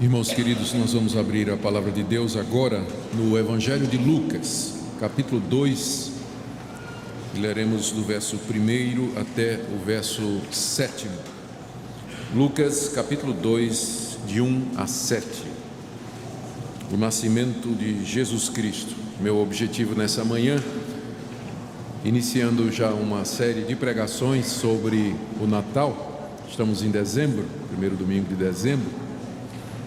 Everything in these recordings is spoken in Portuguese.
Irmãos queridos, nós vamos abrir a palavra de Deus agora no Evangelho de Lucas, capítulo 2, e leremos do verso 1 até o verso 7. Lucas, capítulo 2, de 1 a 7. O nascimento de Jesus Cristo. Meu objetivo nessa manhã, iniciando já uma série de pregações sobre o Natal, estamos em dezembro, primeiro domingo de dezembro.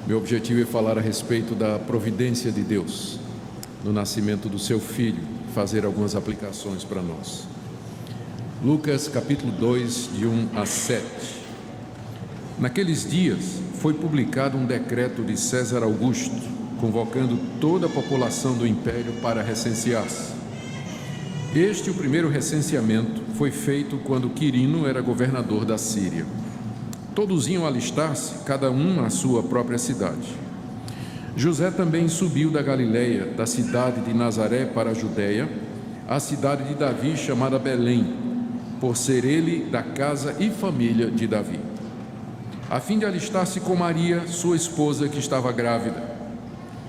Meu objetivo é falar a respeito da providência de Deus no nascimento do seu filho, fazer algumas aplicações para nós. Lucas capítulo 2, de 1 a 7. Naqueles dias foi publicado um decreto de César Augusto, convocando toda a população do império para recensear-se. O primeiro recenseamento foi feito quando Quirino era governador da Síria. Todos iam alistar-se, cada um na sua própria cidade. José também subiu da Galileia, da cidade de Nazaré para a Judeia, à cidade de Davi, chamada Belém, por ser ele da casa e família de Davi, a fim de alistar-se com Maria, sua esposa, que estava grávida.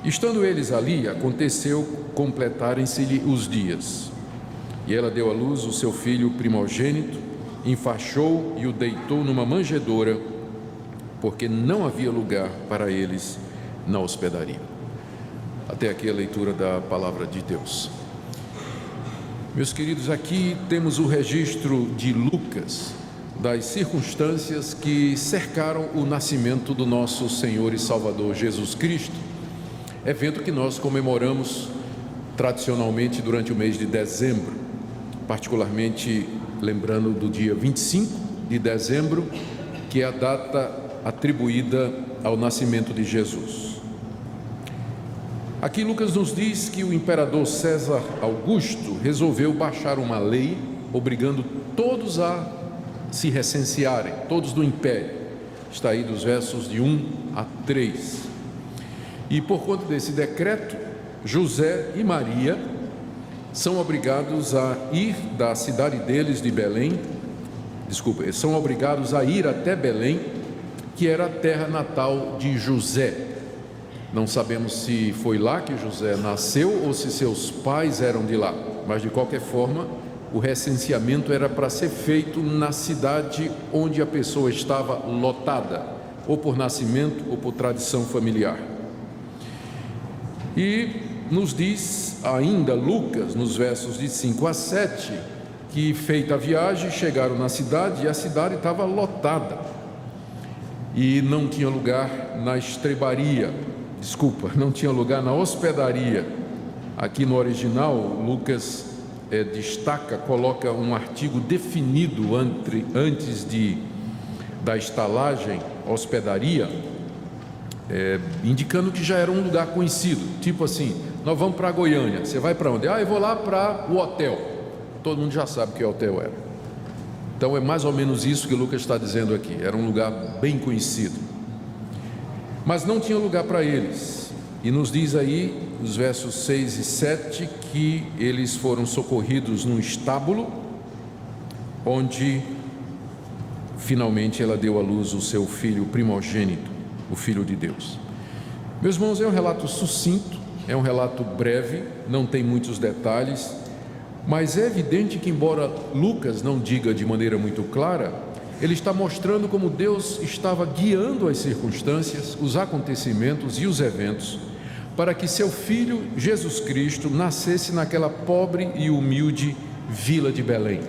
Estando eles ali, aconteceu completarem-se-lhe os dias. E ela deu à luz o seu filho primogênito, enfaixou e o deitou numa manjedoura, porque não havia lugar para eles na hospedaria. Até aqui a leitura da palavra de Deus. Meus queridos, aqui temos o registro de Lucas das circunstâncias que cercaram o nascimento do nosso Senhor e Salvador Jesus Cristo, evento que nós comemoramos tradicionalmente durante o mês de dezembro, particularmente lembrando do dia 25 de dezembro, que é a data atribuída ao nascimento de Jesus. Aqui Lucas nos diz que o imperador César Augusto resolveu baixar uma lei obrigando todos a se recensearem, todos do império. Está aí dos versos de 1 a 3. E por conta desse decreto, José e Maria são obrigados a ir da cidade deles de Belém, são obrigados a ir até Belém, que era a terra natal de José. Não sabemos se foi lá que José nasceu ou se seus pais eram de lá, mas de qualquer forma, o recenseamento era para ser feito na cidade onde a pessoa estava lotada, ou por nascimento ou por tradição familiar. E nos diz ainda Lucas, nos versos de 5 a 7, que feita a viagem, chegaram na cidade e a cidade estava lotada e não tinha lugar na não tinha lugar na hospedaria. Aqui no original, Lucas coloca um artigo definido antes da estalagem, hospedaria, indicando que já era um lugar conhecido, tipo assim, nós vamos para Goiânia, você vai para onde? Eu vou lá para o hotel. Todo mundo já sabe que hotel era. Então é mais ou menos isso que Lucas está dizendo aqui, era um lugar bem conhecido. Mas não tinha lugar para eles, e nos diz aí, os versos 6 e 7, que eles foram socorridos num estábulo, onde finalmente ela deu à luz o seu filho primogênito, o Filho de Deus. Meus irmãos, é um relato sucinto, é um relato breve, não tem muitos detalhes, mas é evidente que, embora Lucas não diga de maneira muito clara, ele está mostrando como Deus estava guiando as circunstâncias, os acontecimentos e os eventos, para que seu Filho Jesus Cristo nascesse naquela pobre e humilde vila de Belém.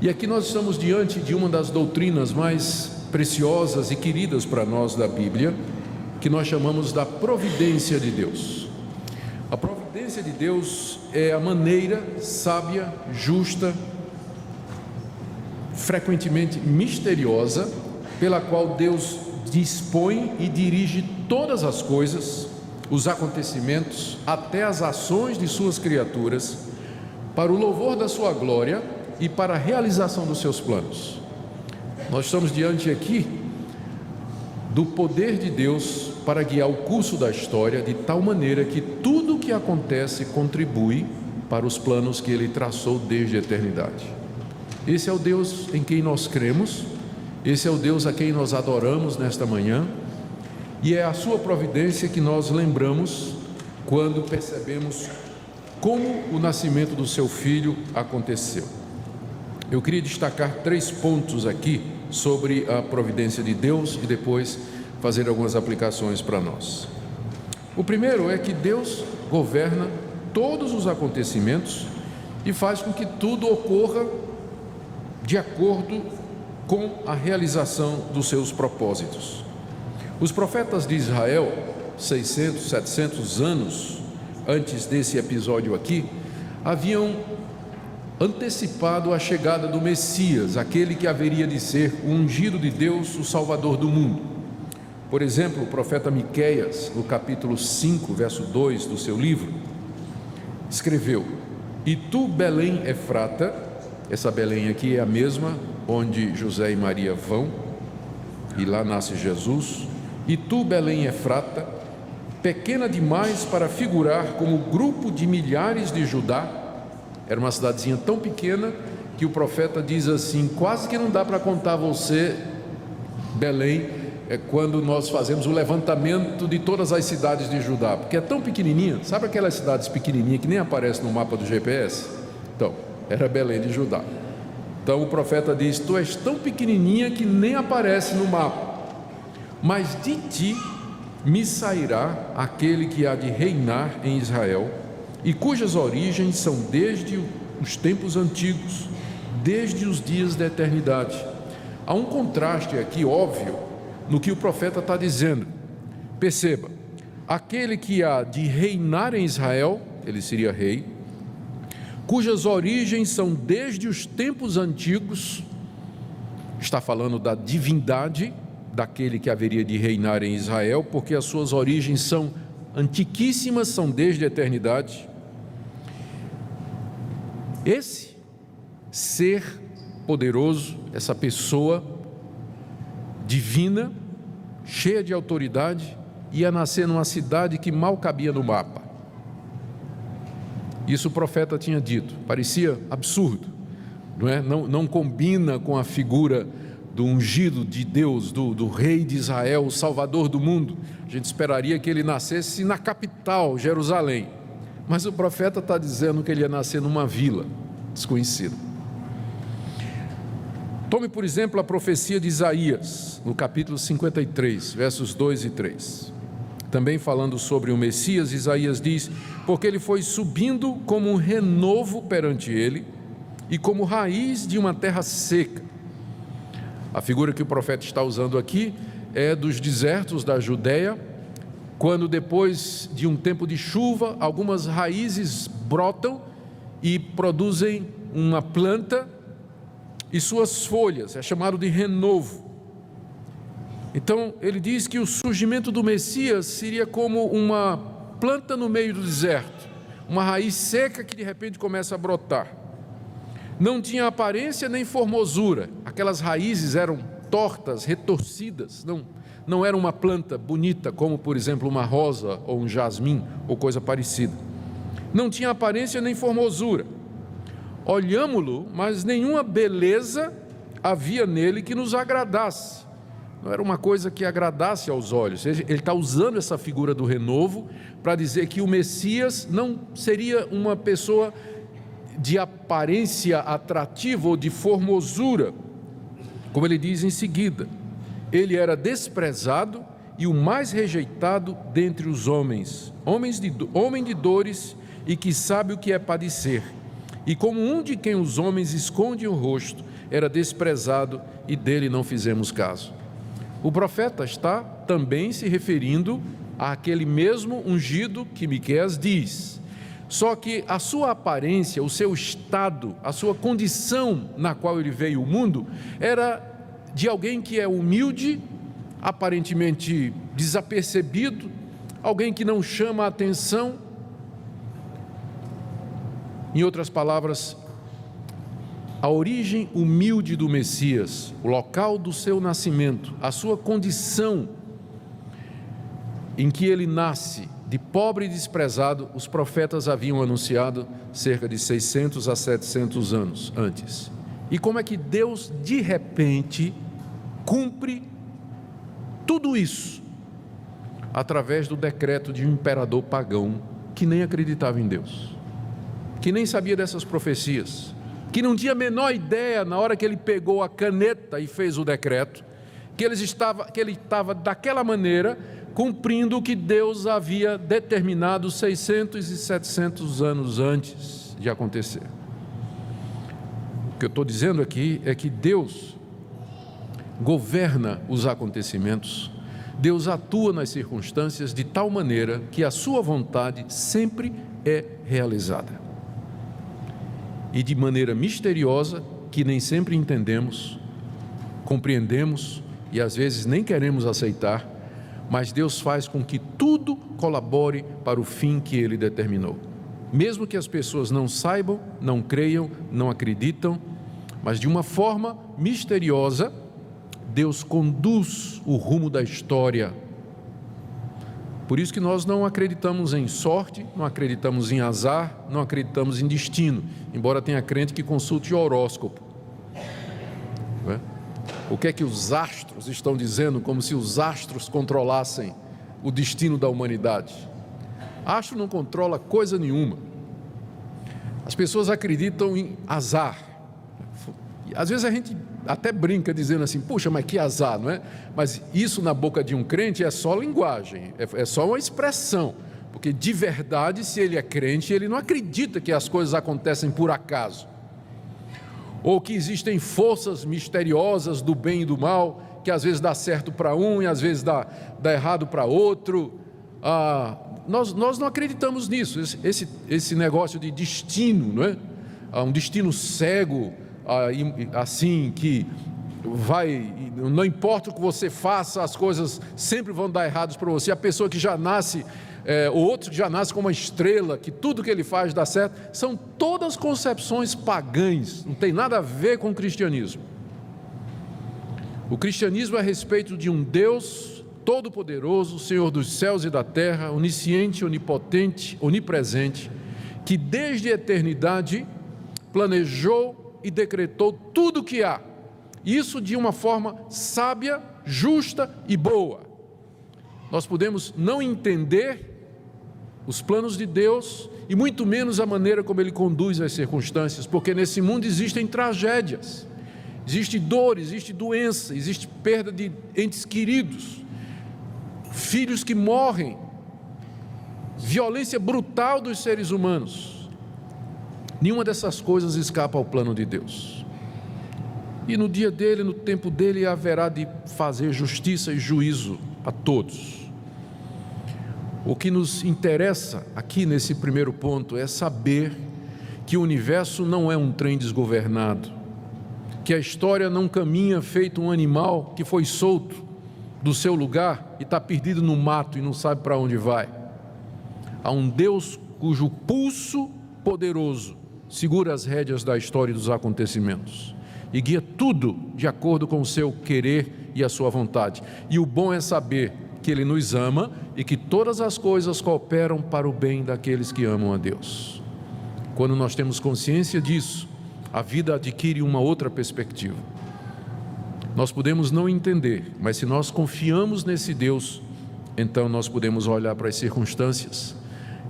E aqui nós estamos diante de uma das doutrinas mais preciosas e queridas para nós da Bíblia, que nós chamamos da providência de Deus. A providência de Deus é a maneira sábia, justa, frequentemente misteriosa, pela qual Deus dispõe e dirige todas as coisas, os acontecimentos, até as ações de suas criaturas, para o louvor da sua glória e para a realização dos seus planos. Nós estamos diante aqui do poder de Deus para guiar o curso da história de tal maneira que tudo o que acontece contribui para os planos que Ele traçou desde a eternidade. Esse é o Deus em quem nós cremos, esse é o Deus a quem nós adoramos nesta manhã, E é a sua providência que nós lembramos quando percebemos como o nascimento do seu filho aconteceu. Eu queria destacar 3 pontos aqui sobre a providência de Deus e depois fazer algumas aplicações para nós. O primeiro é que Deus governa todos os acontecimentos e faz com que tudo ocorra de acordo com a realização dos seus propósitos. Os profetas de Israel, 600, 700 anos antes desse episódio aqui, haviam antecipado a chegada do Messias, aquele que haveria de ser o ungido de Deus, o Salvador do mundo. Por exemplo, o profeta Miqueias, no capítulo 5, verso 2 do seu livro, escreveu: "E tu, Belém Efrata", essa Belém aqui é a mesma onde José e Maria vão, e lá nasce Jesus. "E tu, Belém Efrata, pequena demais para figurar como grupo de milhares de Judá", era uma cidadezinha tão pequena que o profeta diz assim: quase que não dá para contar você, Belém, quando nós fazemos o levantamento de todas as cidades de Judá, porque é tão pequenininha. Sabe aquelas cidades pequenininhas que nem aparecem no mapa do GPS? Então, era Belém de Judá. Então o profeta diz: tu és tão pequenininha que nem aparece no mapa, mas de ti me sairá aquele que há de reinar em Israel, e cujas origens são desde os tempos antigos, desde os dias da eternidade. Há um contraste aqui óbvio no que o profeta está dizendo. Perceba, aquele que há de reinar em Israel, ele seria rei, cujas origens são desde os tempos antigos, está falando da divindade daquele que haveria de reinar em Israel, porque as suas origens são antiquíssimas, são desde a eternidade. Esse ser poderoso, essa pessoa divina, cheia de autoridade, ia nascer numa cidade que mal cabia no mapa. Isso o profeta tinha dito, parecia absurdo, não é? Não combina com a figura do ungido de Deus, do rei de Israel, o salvador do mundo. A gente esperaria que ele nascesse na capital, Jerusalém, mas o profeta está dizendo que ele ia nascer numa vila desconhecida. Tome, por exemplo, a profecia de Isaías, no capítulo 53, versos 2 e 3. Também falando sobre o Messias, Isaías diz: porque ele foi subindo como um renovo perante ele, e como raiz de uma terra seca. A figura que o profeta está usando aqui é dos desertos da Judeia, quando depois de um tempo de chuva, algumas raízes brotam e produzem uma planta e suas folhas, é chamado de renovo. Então ele diz que o surgimento do Messias seria como uma planta no meio do deserto, uma raiz seca que de repente começa a brotar. Não tinha aparência nem formosura, aquelas raízes eram tortas, retorcidas, não era uma planta bonita como, por exemplo, uma rosa ou um jasmim ou coisa parecida. Não tinha aparência nem formosura. Olhámo-lo, mas nenhuma beleza havia nele que nos agradasse. Não era uma coisa que agradasse aos olhos. Ele está usando essa figura do renovo para dizer que o Messias não seria uma pessoa de aparência atrativa ou de formosura, como ele diz em seguida: ele era desprezado e o mais rejeitado dentre os homens, homem de dores e que sabe o que é padecer, e como um de quem os homens escondem o rosto, era desprezado e dele não fizemos caso. O profeta está também se referindo àquele mesmo ungido que Miqueias diz, só que a sua aparência, o seu estado, a sua condição na qual ele veio ao mundo, era de alguém que é humilde, aparentemente desapercebido, alguém que não chama a atenção. Em outras palavras, a origem humilde do Messias, o local do seu nascimento, a sua condição em que ele nasce, de pobre e desprezado, os profetas haviam anunciado cerca de 600 a 700 anos antes. E como é que Deus, de repente, cumpre tudo isso através do decreto de um imperador pagão que nem acreditava em Deus, que nem sabia dessas profecias, que não tinha a menor ideia, na hora que ele pegou a caneta e fez o decreto, que ele estava daquela maneira cumprindo o que Deus havia determinado 600 e 700 anos antes de acontecer. O que eu estou dizendo aqui é que Deus governa os acontecimentos, Deus atua nas circunstâncias de tal maneira que a sua vontade sempre é realizada. E de maneira misteriosa, que nem sempre entendemos, compreendemos e às vezes nem queremos aceitar, mas Deus faz com que tudo colabore para o fim que Ele determinou. Mesmo que as pessoas não saibam, não creiam, não acreditam, mas de uma forma misteriosa, Deus conduz o rumo da história. Por isso que nós não acreditamos em sorte, não acreditamos em azar, não acreditamos em destino, embora tenha crente que consulte o horóscopo. Não é? O que é que os astros estão dizendo, como se os astros controlassem o destino da humanidade? Astro não controla coisa nenhuma. As pessoas acreditam em azar. Às vezes a gente até brinca dizendo assim, puxa, mas que azar, não é? Mas isso na boca de um crente é só linguagem, é só uma expressão, porque de verdade, se ele é crente, ele não acredita que as coisas acontecem por acaso, ou que existem forças misteriosas do bem e do mal, que às vezes dá certo para um e às vezes dá errado para outro. Nós não acreditamos nisso, esse negócio de destino, não é? Um destino cego, assim, que vai, não importa o que você faça, as coisas sempre vão dar errados para você. A pessoa que já nasce, o outro que já nasce como uma estrela, que tudo que ele faz dá certo, são todas concepções pagãs, não tem nada a ver com o cristianismo. O cristianismo é a respeito de um Deus todo-poderoso, Senhor dos céus e da terra, onisciente, onipotente, onipresente, que desde a eternidade planejou e decretou tudo o que há, isso de uma forma sábia, justa e boa. Nós podemos não entender os planos de Deus e muito menos a maneira como Ele conduz as circunstâncias, porque nesse mundo existem tragédias, existe dor, existe doença, existe perda de entes queridos, filhos que morrem, violência brutal dos seres humanos. Nenhuma dessas coisas escapa ao plano de Deus. E no dia dele, no tempo dele, haverá de fazer justiça e juízo a todos. O que nos interessa aqui nesse primeiro ponto é saber que o universo não é um trem desgovernado, que a história não caminha feito um animal que foi solto do seu lugar e está perdido no mato e não sabe para onde vai. Há um Deus cujo pulso poderoso segura as rédeas da história e dos acontecimentos e guia tudo de acordo com o seu querer e a sua vontade. E o bom é saber que Ele nos ama e que todas as coisas cooperam para o bem daqueles que amam a Deus. Quando nós temos consciência disso, a vida adquire uma outra perspectiva. Nós podemos não entender, mas se nós confiamos nesse Deus, então nós podemos olhar para as circunstâncias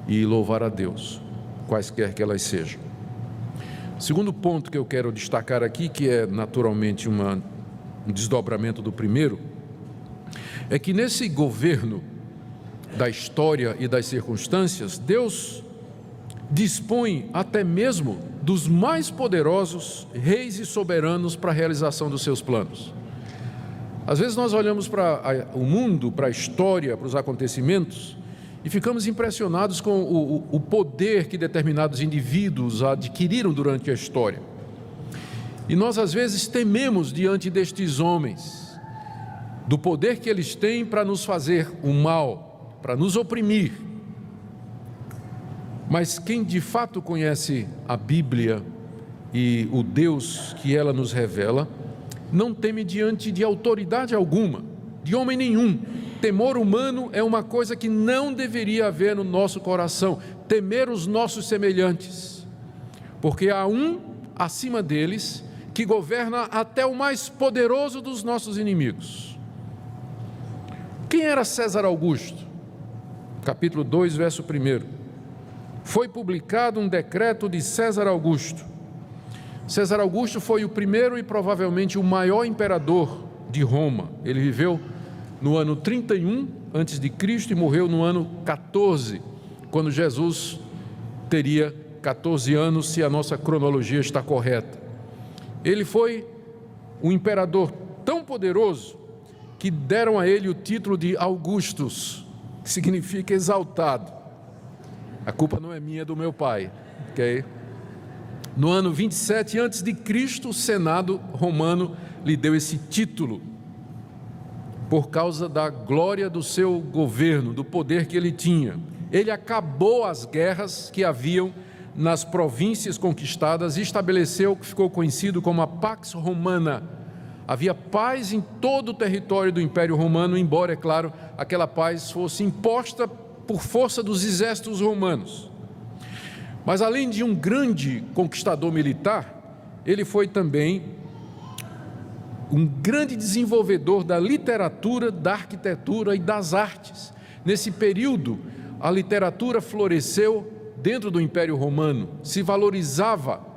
e louvar a Deus, quaisquer que elas sejam. Segundo ponto que eu quero destacar aqui, que é naturalmente um desdobramento do primeiro, é que nesse governo da história e das circunstâncias, Deus dispõe até mesmo dos mais poderosos reis e soberanos para a realização dos seus planos. Às vezes nós olhamos para o mundo, para a história, para os acontecimentos, e ficamos impressionados com o poder que determinados indivíduos adquiriram durante a história. E nós às vezes tememos diante destes homens, do poder que eles têm para nos fazer o mal, para nos oprimir. Mas quem de fato conhece a Bíblia e o Deus que ela nos revela, não teme diante de autoridade alguma, de homem nenhum. Temor humano é uma coisa que não deveria haver no nosso coração, temer os nossos semelhantes, porque há um acima deles que governa até o mais poderoso dos nossos inimigos. Quem era César Augusto? capítulo 2, verso 1. Foi publicado um decreto de César Augusto. César Augusto foi o primeiro e provavelmente o maior imperador de Roma. Ele viveu no ano 31 a.C. e morreu no ano 14, quando Jesus teria 14 anos, se a nossa cronologia está correta. Ele foi um imperador tão poderoso que deram a ele o título de Augustus, que significa exaltado. A culpa não é minha, é do meu pai, ok? No ano 27 a.C., o Senado romano lhe deu esse título por causa da glória do seu governo, do poder que ele tinha. Ele acabou as guerras que haviam nas províncias conquistadas e estabeleceu o que ficou conhecido como a Pax Romana. Havia paz em todo o território do Império Romano, embora, é claro, aquela paz fosse imposta por força dos exércitos romanos. Mas além de um grande conquistador militar, ele foi também um grande desenvolvedor da literatura, da arquitetura e das artes. Nesse período, a literatura floresceu dentro do Império Romano, se valorizava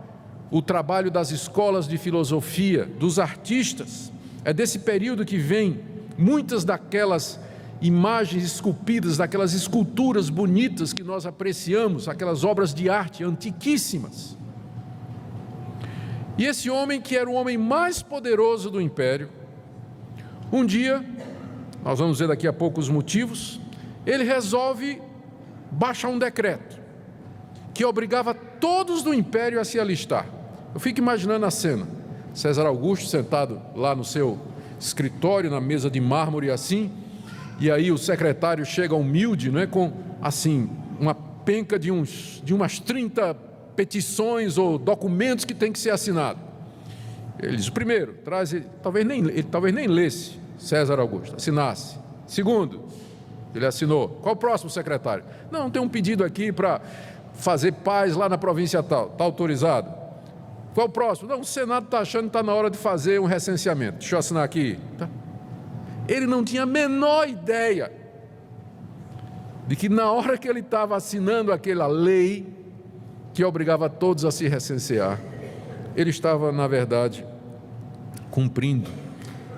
o trabalho das escolas de filosofia, dos artistas. É desse período que vem muitas daquelas imagens esculpidas, daquelas esculturas bonitas que nós apreciamos, aquelas obras de arte antiquíssimas. E esse homem, que era o homem mais poderoso do império, um dia, nós vamos ver daqui a pouco os motivos, ele resolve baixar um decreto que obrigava todos do império a se alistar. Eu fico imaginando a cena: César Augusto sentado lá no seu escritório, na mesa de mármore assim, e aí o secretário chega humilde, não é, com assim uma penca de umas 30 petições ou documentos que tem que ser assinado. Ele diz: primeiro, traz, ele talvez nem lesse, César Augusto, assinasse. Segundo, ele assinou. Qual o próximo secretário? Não, tem um pedido aqui para fazer paz lá na província tal, está autorizado. Qual o próximo? Não, o Senado está achando que está na hora de fazer um recenseamento. Deixa eu assinar aqui. Tá? Ele não tinha a menor ideia de que na hora que ele estava assinando aquela lei que obrigava todos a se recensear, ele estava, na verdade, cumprindo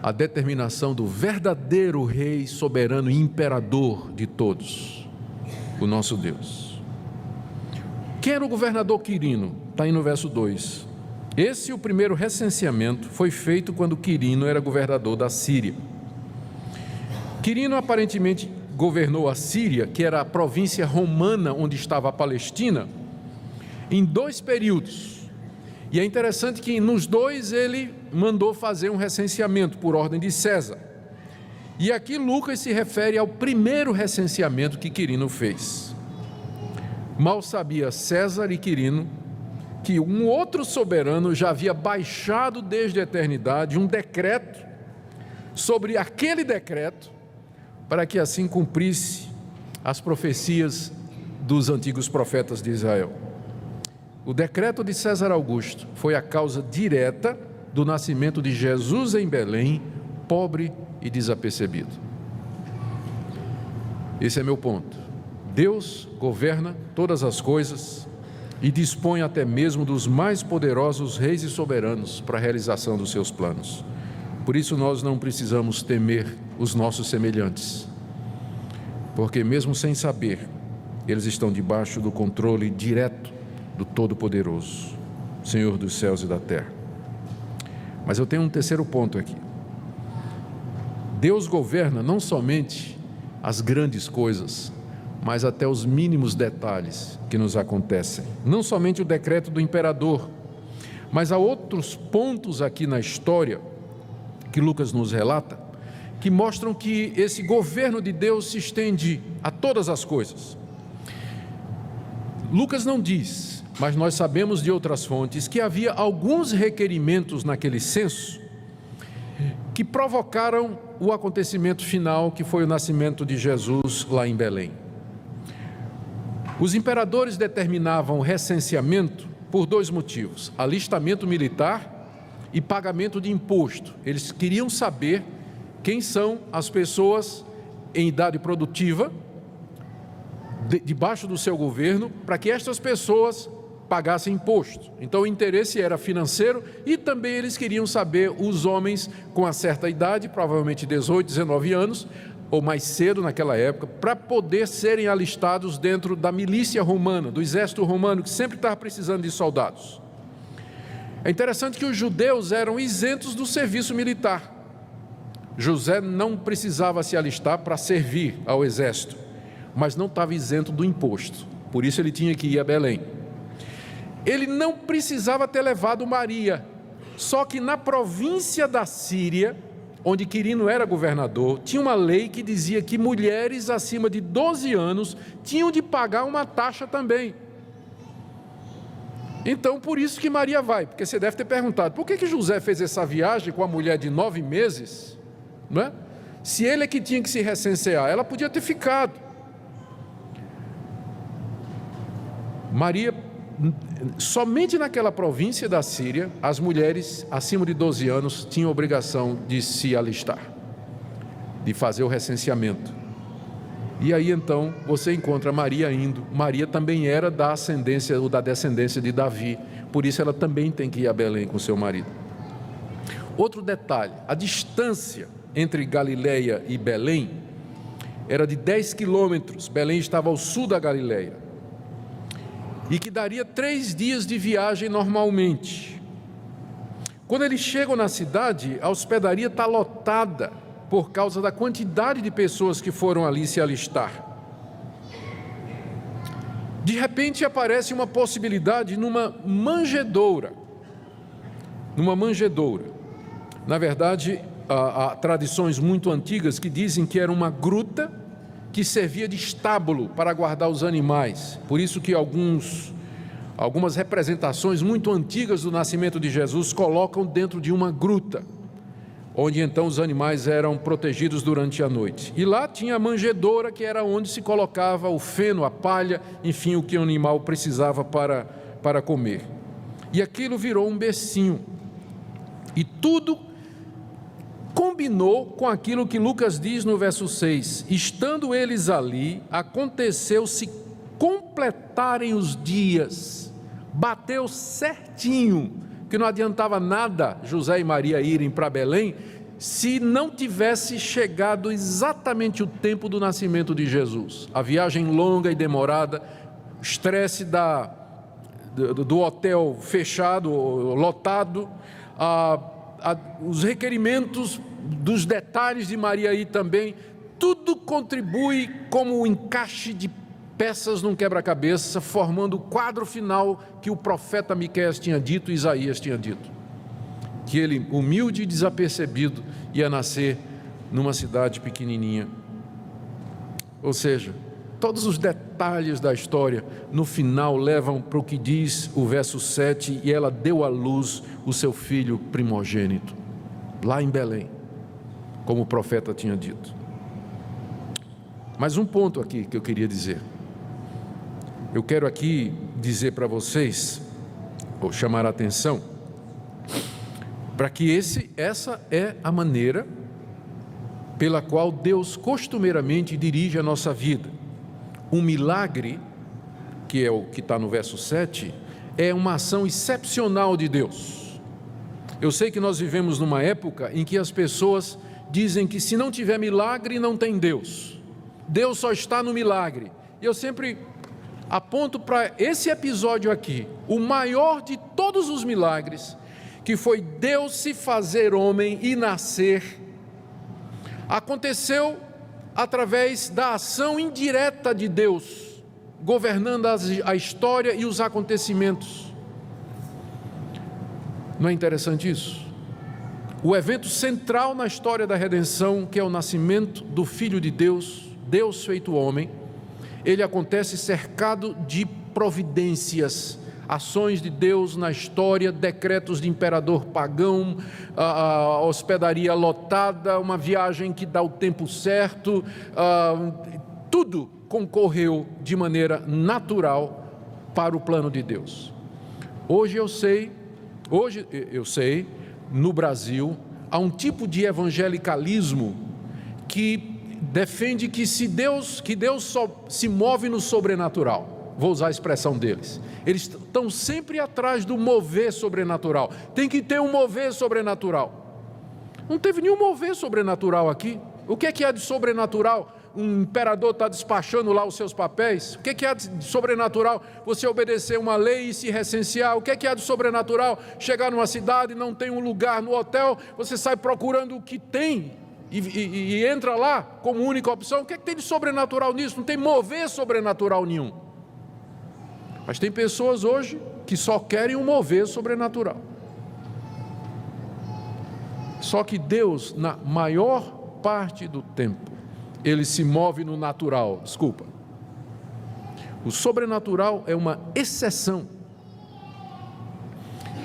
a determinação do verdadeiro rei soberano e imperador de todos, o nosso Deus. Quem era o governador Quirino? Está aí no verso 2. O primeiro recenseamento foi feito quando Quirino era governador da Síria. Quirino aparentemente governou a Síria, que era a província romana onde estava a Palestina, em 2 períodos. E é interessante que nos 2 ele mandou fazer um recenseamento por ordem de César. E aqui Lucas se refere ao primeiro recenseamento que Quirino fez. Mal sabia César e Quirino que um outro soberano já havia baixado desde a eternidade um decreto sobre aquele decreto, para que assim cumprisse as profecias dos antigos profetas de Israel. O decreto de César Augusto foi a causa direta do nascimento de Jesus em Belém, pobre e desapercebido. Esse é meu ponto. Deus governa todas as coisas e dispõe até mesmo dos mais poderosos reis e soberanos para a realização dos seus planos. Por isso nós não precisamos temer os nossos semelhantes, porque mesmo sem saber, eles estão debaixo do controle direto do Todo-Poderoso, Senhor dos céus e da terra. Mas eu tenho um terceiro ponto aqui. Deus governa não somente as grandes coisas, mas até os mínimos detalhes que nos acontecem. Não somente o decreto do imperador, mas há outros pontos aqui na história que Lucas nos relata, que mostram que esse governo de Deus se estende a todas as coisas. Lucas não diz, mas nós sabemos de outras fontes, que havia alguns requerimentos naquele censo que provocaram o acontecimento final, que foi o nascimento de Jesus lá em Belém. Os imperadores determinavam o recenseamento por 2 motivos: alistamento militar e pagamento de imposto. Eles queriam saber quem são as pessoas em idade produtiva debaixo do seu governo, para que estas pessoas pagassem imposto. Então o interesse era financeiro e também eles queriam saber os homens com uma certa idade, provavelmente 18, 19 anos, ou mais cedo naquela época, para poder serem alistados dentro da milícia romana, do exército romano, que sempre estava precisando de soldados. É interessante que os judeus eram isentos do serviço militar. José não precisava se alistar para servir ao exército, mas não estava isento do imposto. Por isso ele tinha que ir a Belém. Ele não precisava ter levado Maria, só que na província da Síria, onde Quirino era governador, tinha uma lei que dizia que mulheres acima de 12 anos tinham de pagar uma taxa também. Então, por isso que Maria vai, porque você deve ter perguntado, por que José fez essa viagem com a mulher de 9 meses, não é? Se ele é que tinha que se recensear, ela podia ter ficado. Maria, somente naquela província da Síria, as mulheres acima de 12 anos tinham a obrigação de se alistar, de fazer o recenseamento. E aí então você encontra Maria indo. Maria também era da ascendência ou da descendência de Davi, por isso ela também tem que ir a Belém com seu marido. Outro detalhe, a distância entre Galileia e Belém era de 10 quilômetros. Belém estava ao sul da Galileia, e que daria 3 dias de viagem normalmente. Quando eles chegam na cidade, a hospedaria está lotada por causa da quantidade de pessoas que foram ali se alistar. De repente aparece uma possibilidade numa manjedoura. Na verdade, há tradições muito antigas que dizem que era uma gruta que servia de estábulo para guardar os animais. Por isso que algumas representações muito antigas do nascimento de Jesus colocam dentro de uma gruta, onde então os animais eram protegidos durante a noite. E lá tinha a manjedoura, que era onde se colocava o feno, a palha, enfim, o que o animal precisava para comer. E aquilo virou um bercinho. E tudo combinou com aquilo que Lucas diz no verso 6. Estando eles ali, aconteceu-se completarem os dias. Bateu certinho, que não adiantava nada José e Maria irem para Belém se não tivesse chegado exatamente o tempo do nascimento de Jesus. A viagem longa e demorada, o estresse do hotel fechado, lotado, os requerimentos dos detalhes de Maria aí também, tudo contribui como um encaixe de peças num quebra-cabeça, formando o quadro final que o profeta Miqueias tinha dito, Isaías tinha dito, que ele, humilde e desapercebido, ia nascer numa cidade pequenininha. Ou seja, todos os detalhes da história, no final, levam para o que diz o verso 7, e ela deu à luz o seu filho primogênito, lá em Belém, como o profeta tinha dito. Mas um ponto aqui que eu queria dizer. Eu quero aqui dizer para vocês, ou chamar a atenção, para que essa é a maneira pela qual Deus costumeiramente dirige a nossa vida. Um milagre, que é o que está no verso 7, é uma ação excepcional de Deus. Eu sei que nós vivemos numa época em que as pessoas dizem que se não tiver milagre, não tem Deus. Deus só está no milagre. E eu sempre aponto para esse episódio aqui, o maior de todos os milagres, que foi Deus se fazer homem e nascer. Aconteceu através da ação indireta de Deus, governando a história e os acontecimentos. Não é interessante isso? O evento central na história da redenção, que é o nascimento do Filho de Deus, Deus feito homem, ele acontece cercado de providências, ações de Deus na história, decretos de imperador pagão, a hospedaria lotada, uma viagem que dá o tempo certo, tudo concorreu de maneira natural para o plano de Deus. Hoje eu sei, no Brasil, há um tipo de evangelicalismo que defende que Deus só se move no sobrenatural. Vou usar a expressão deles. Eles estão sempre atrás do mover sobrenatural. Tem que ter um mover sobrenatural. Não teve nenhum mover sobrenatural aqui. O que é de sobrenatural? Um imperador está despachando lá os seus papéis? O que é de sobrenatural? Você obedecer uma lei e se recensear? O que é de sobrenatural? Chegar numa cidade e não tem um lugar no hotel, você sai procurando o que tem e entra lá como única opção. O que tem de sobrenatural nisso? Não tem mover sobrenatural nenhum. Mas tem pessoas hoje que só querem um mover sobrenatural. Só que Deus, na maior parte do tempo, Ele se move no natural. O sobrenatural é uma exceção.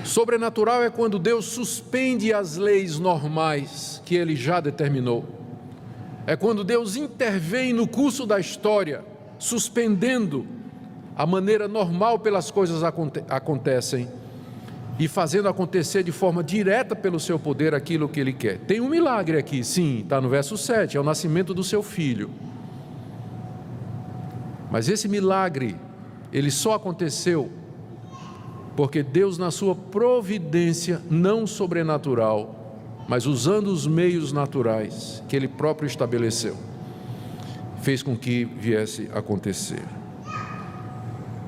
Sobrenatural é quando Deus suspende as leis normais que Ele já determinou. É quando Deus intervém no curso da história, suspendendo a maneira normal pelas coisas acontecem e fazendo acontecer de forma direta pelo seu poder aquilo que Ele quer. Tem um milagre aqui, sim, está no verso 7, é o nascimento do seu filho. Mas esse milagre, ele só aconteceu porque Deus, na sua providência não sobrenatural, mas usando os meios naturais que Ele próprio estabeleceu, fez com que viesse a acontecer.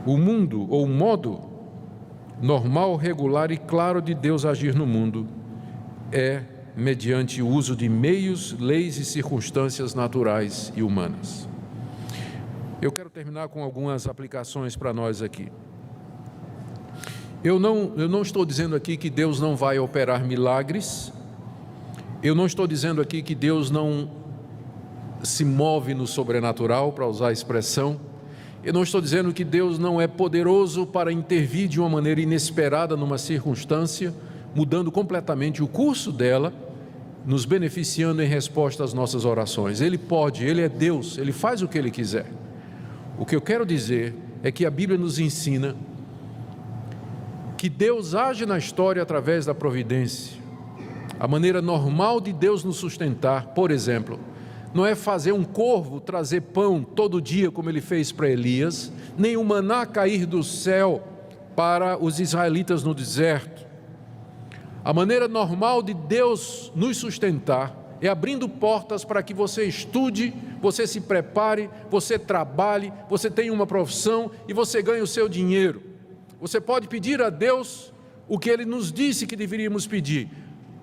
O mundo, ou o modo normal, regular e claro de Deus agir no mundo é mediante o uso de meios, leis e circunstâncias naturais e humanas. Eu quero terminar com algumas aplicações para nós aqui. Eu não estou dizendo aqui que Deus não vai operar milagres. Eu não estou dizendo aqui que Deus não se move no sobrenatural, para usar a expressão. Eu não estou dizendo que Deus não é poderoso para intervir de uma maneira inesperada numa circunstância, mudando completamente o curso dela, nos beneficiando em resposta às nossas orações. Ele pode, Ele é Deus, Ele faz o que Ele quiser. O que eu quero dizer é que a Bíblia nos ensina que Deus age na história através da providência. A maneira normal de Deus nos sustentar, por exemplo, não é fazer um corvo trazer pão todo dia, como Ele fez para Elias, nem o maná cair do céu para os israelitas no deserto. A maneira normal de Deus nos sustentar é abrindo portas para que você estude, você se prepare, você trabalhe, você tenha uma profissão e você ganhe o seu dinheiro. Você pode pedir a Deus o que Ele nos disse que deveríamos pedir: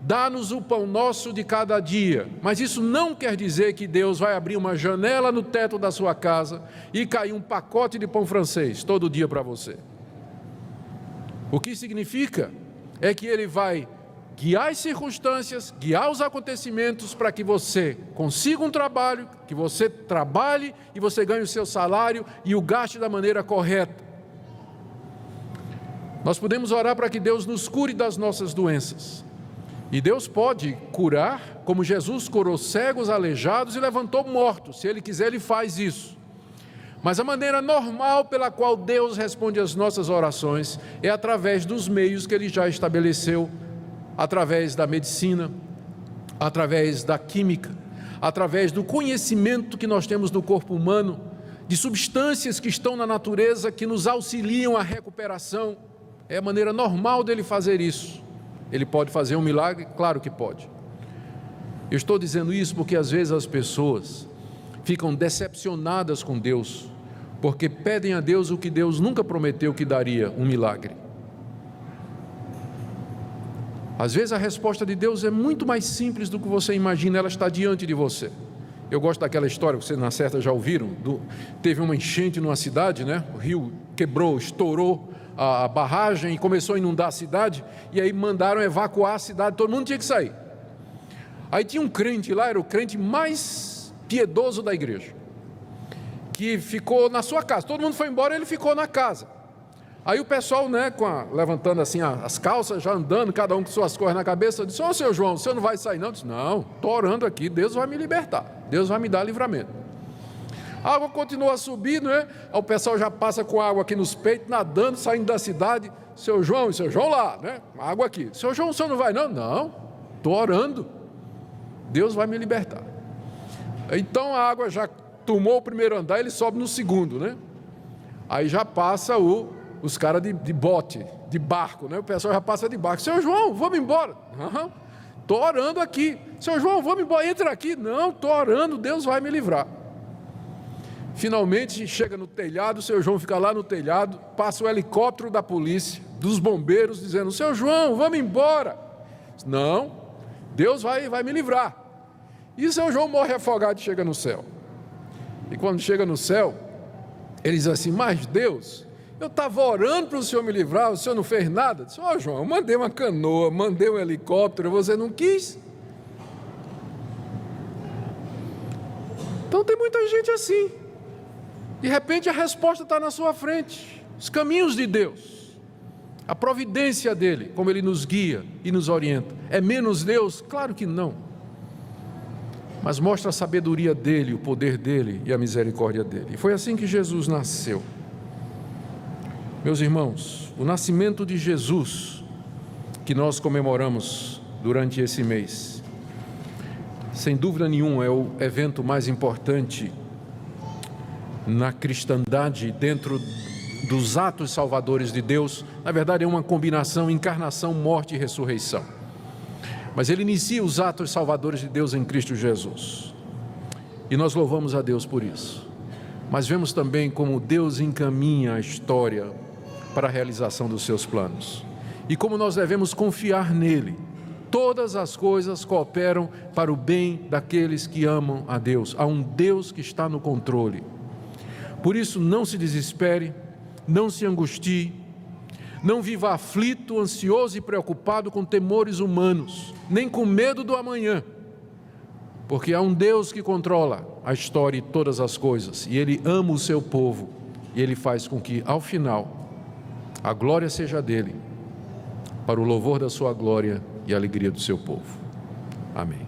dá-nos o pão nosso de cada dia. Mas isso não quer dizer que Deus vai abrir uma janela no teto da sua casa e cair um pacote de pão francês todo dia para você. O que significa é que Ele vai guiar as circunstâncias, guiar os acontecimentos para que você consiga um trabalho, que você trabalhe e você ganhe o seu salário e o gaste da maneira correta. Nós podemos orar para que Deus nos cure das nossas doenças. E Deus pode curar, como Jesus curou cegos, aleijados e levantou mortos. Se Ele quiser, Ele faz isso. Mas a maneira normal pela qual Deus responde às nossas orações é através dos meios que Ele já estabeleceu, através da medicina, através da química, através do conhecimento que nós temos do corpo humano, de substâncias que estão na natureza que nos auxiliam à recuperação. É a maneira normal dele fazer isso. Ele pode fazer um milagre? Claro que pode. Eu estou dizendo isso porque às vezes as pessoas ficam decepcionadas com Deus, porque pedem a Deus o que Deus nunca prometeu que daria, um milagre. Às vezes a resposta de Deus é muito mais simples do que você imagina, ela está diante de você. Eu gosto daquela história, vocês na certa já ouviram, teve uma enchente numa cidade, né? O rio quebrou, estourou a barragem e começou a inundar a cidade, e aí mandaram evacuar a cidade, todo mundo tinha que sair. Aí tinha um crente lá, era o crente mais piedoso da igreja, que ficou na sua casa, todo mundo foi embora, ele ficou na casa. Aí o pessoal, né, levantando assim as calças, já andando, cada um com suas coisas na cabeça, disse: ô seu João, o senhor não vai sair não? Eu disse: não, estou orando aqui, Deus vai me libertar, Deus vai me dar livramento. A água continua a subir, né? O pessoal já passa com água aqui nos peitos, nadando, saindo da cidade. Seu João lá, né? Água aqui. Seu João, o senhor não vai não? Não, estou orando, Deus vai me libertar. Então a água já tomou o primeiro andar, ele sobe no segundo, né? Aí já passa os caras de bote, de barco, né? O pessoal já passa de barco. Seu João, vamos embora. Estou orando aqui. Seu João, vamos embora, entra aqui. Não, estou orando, Deus vai me livrar. Finalmente chega no telhado, o seu João fica lá no telhado, passa o helicóptero da polícia, dos bombeiros, dizendo: seu João, vamos embora. Não, Deus vai me livrar. E o seu João morre afogado e chega no céu. E quando chega no céu, ele diz assim: mas Deus, eu estava orando para o Senhor me livrar, o Senhor não fez nada. Disse: ó João, eu mandei uma canoa, mandei um helicóptero, você não quis. Então tem muita gente assim. De repente a resposta está na sua frente. Os caminhos de Deus, a providência dele, como ele nos guia e nos orienta. É menos Deus? Claro que não. Mas mostra a sabedoria dele, o poder dele e a misericórdia dele. E foi assim que Jesus nasceu. Meus irmãos, o nascimento de Jesus, que nós comemoramos durante esse mês, sem dúvida nenhuma é o evento mais importante na cristandade, dentro dos atos salvadores de Deus. Na verdade é uma combinação, encarnação, morte e ressurreição. Mas ele inicia os atos salvadores de Deus em Cristo Jesus. E nós louvamos a Deus por isso. Mas vemos também como Deus encaminha a história para a realização dos seus planos. E como nós devemos confiar nele. Todas as coisas cooperam para o bem daqueles que amam a Deus. Há um Deus que está no controle. Por isso, não se desespere, não se angustie, não viva aflito, ansioso e preocupado com temores humanos, nem com medo do amanhã, porque há um Deus que controla a história e todas as coisas, e Ele ama o seu povo, e Ele faz com que, ao final, a glória seja dEle, para o louvor da sua glória e a alegria do seu povo. Amém.